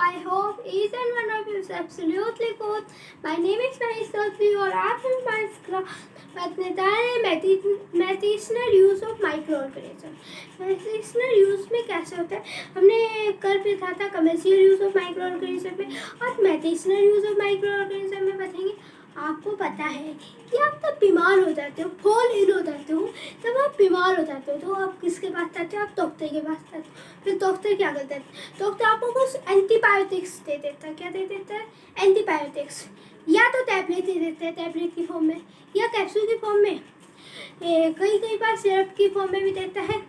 I hope each and one of you is absolutely good. My name is Mahesh Chaudhary और आज हम medicinal use of microorganism. Medicinal use में कैसे होता है, हमने कल भी था commercial use of microorganism में, और medicinal use of microorganism में बताएंगे। आपको पता है कि आप तब बीमार हो जाते हो, फॉल इल हो जाते हो, तब आप बीमार हो जाते हो तो आप किसके पास जाते हो? आप डॉक्टर के पास जाते हो। फिर डॉक्टर क्या करता है? डॉक्टर आपको कुछ एंटीबायोटिक्स दे देता है। क्या दे देता है? एंटीबायोटिक्स। या तो टैबलेट दे देता है, टैबलेट की फॉर्म में, या कैप्सूल की फॉर्म में, कई बार सिरप की फॉर्म में भी देता है,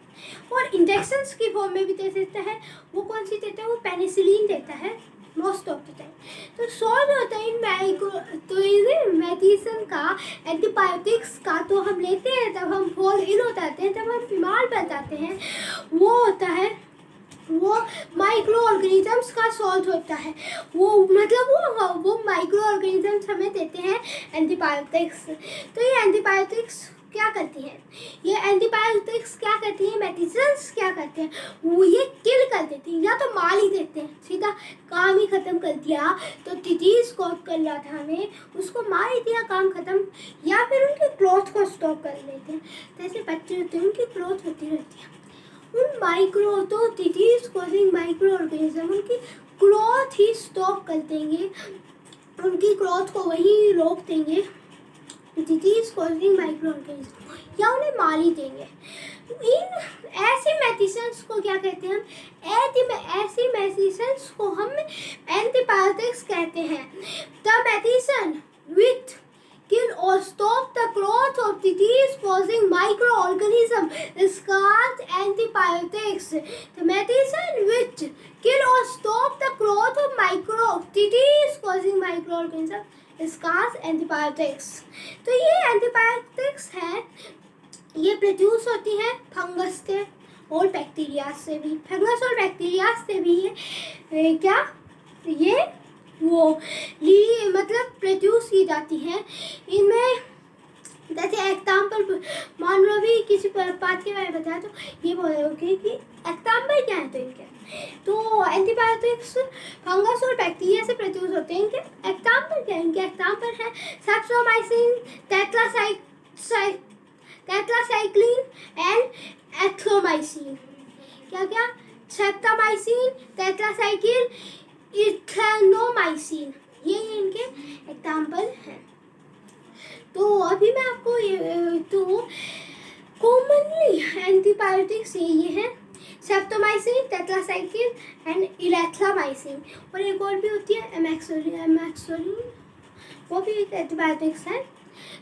और इंजेक्शंस की फॉर्म में भी दे देता है। वो कौन सी देता है? वो पेनिसिलिन देता है मोस्ट ऑफ द टाइम। तो सॉल्व होता है तो मेडिसिन का, एंटीबायोटिक्स का तो हम लेते हैं तब हम फॉल इल हो जाते हैं, तब हम बीमार पड़ जाते हैं। वो होता है, वो माइक्रो ऑर्गेनिजम्स का सॉल्व होता है। वो मतलब वो माइक्रो ऑर्गेनिजम्स हमें देते हैं एंटीबायोटिक्स। तो ये एंटीबायोटिक्स क्या करती है? ये एंटीबायोटिक्स क्या करती है? मेडिसिन्स क्या करते हैं? वो ये किल कर देती हैं, या तो मार ही देते हैं, सीधा काम ही ख़त्म कर दिया। तो डिजीज़ कॉज कर रहा था हमें, उसको मार ही दिया, काम ख़त्म। या फिर उनकी ग्रोथ को स्टॉप कर लेते हैं। जैसे बच्चे होते हैं, उनकी ग्रोथ होती रहती है। उन तो डिजीज़ कॉजिंग माइक्रो ऑर्गेनिज्म उनकी ग्रोथ ही स्टॉप कर देंगे, उनकी ग्रोथ को वहीं रोक देंगे, डिजीज कॉजिंग माइक्रो ऑर्गेनिज्म, या उन्हें मार ही देंगे। इन ऐसी मेडिसिन्स को क्या कहते हैं? ऐसी मेडिसिन्स को हम एंटीबायोटिक्स कहते हैं। The medicine with kill or stop the growth of disease causing microorganism is called antibiotics. The medicine which kill or stop the growth of disease causing microorganism is called antibiotics. तो ये antibiotics हैं, ये produce होती हैं fungus से और bacteria से भी। फंगस और बैक्टीरिया से भी ये मतलब प्रोड्यूस की जाती है। इनमें जैसे एग्जाम्पल मान लो भी किसी बात के बारे में बताया तो ये बोलोगे कि एग्जाम्पल क्या है तो इनके, तो एंटीबायोटिक्स फंगस और बैक्टीरिया से प्रोड्यूस होते हैं। इनके एग्जाम्पल क्या है? इनके एग्जाम्पल हैं सेप्टोमाइसिन, टेट्रासाइक्लिन एंड एथ्रोमाइसिन। क्या? सेप्टोमाइसिन, टेट्रासाइक्लिन, इथेनोमाइसिन, ये इनके एग्जाम्पल हैं। तो अभी मैं आपको तो कॉमनली एंटीबायोटिक्स ये हैं, सेप्टोमाइसिन, टेट्रासाइक्लिन एंड इरेथ्रोमाइसिन, और एक और भी होती है एमैक्सोलिन, वो भी एक एंटीबायोटिक्स है।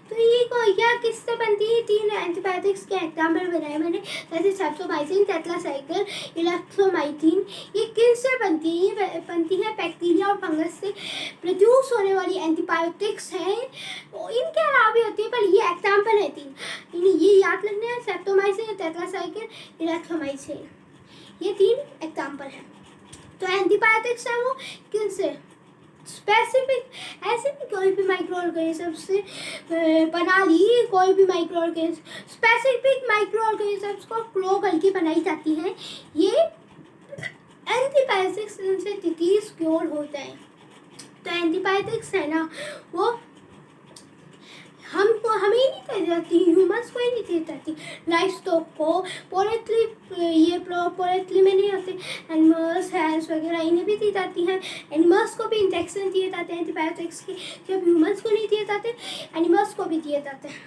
तो ये क्या किससे बनती है? 3 एंटीबायोटिक्स के एग्जाम्पल बनाए मैंने, जैसे सेप्टोमाइसिन, टेट्रासाइक्लिन, इरेथ्रोमाइसिन। ये किससे बनती है? ये बनती है बैक्टीरिया और फंगस से प्रोड्यूस होने वाली एंटीबायोटिक्स हैं। तो इनके अलावा भी होती है, पर ये एग्जाम्पल है 3, ये याद रखना है, सेप्टोमाइसिन, टेट्रासाइक्लिन, इरेथ्रोमाइसिन, ये 3 एग्जाम्पल हैं। तो एंटीबायोटिक्स है वो किनसे? स्पेसिफिक ऐसे भी कोई भी माइक्रो ऑर्गेनिज्म से बना ली, कोई भी micro organism, specific micro organisms को ग्रो करके बनाई जाती हैं। ये एंटीबायोटिक्स से डिजीज क्योर होता है। तो एंटीबायोटिक्स है ना, वो हमें नहीं दी जाती, ह्यूमंस को ही नहीं दी जाती, लाइफ स्टॉक को, पोल्ट्री में नहीं होते, एनिमल्स, हैंड्स वगैरह इन्हें भी दी जाती हैं। एनिमल्स को भी इंजेक्शन दिए जाते हैं एंटीबायोटिक्स की, जब ह्यूमंस को नहीं दिए जाते, एनिमल्स को भी दिए जाते हैं।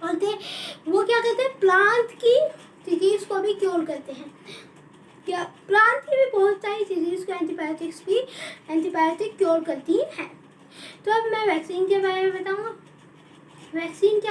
और वो क्या करते हैं? प्लांट की डिजीज को भी क्योर करते हैं। क्या प्लांट की भी बहुत सारी डिजीज को एंटीबायोटिक क्योर करती हैं। तो अब मैं वैक्सीन के बारे में बताऊँगा। वैक्सीन क्या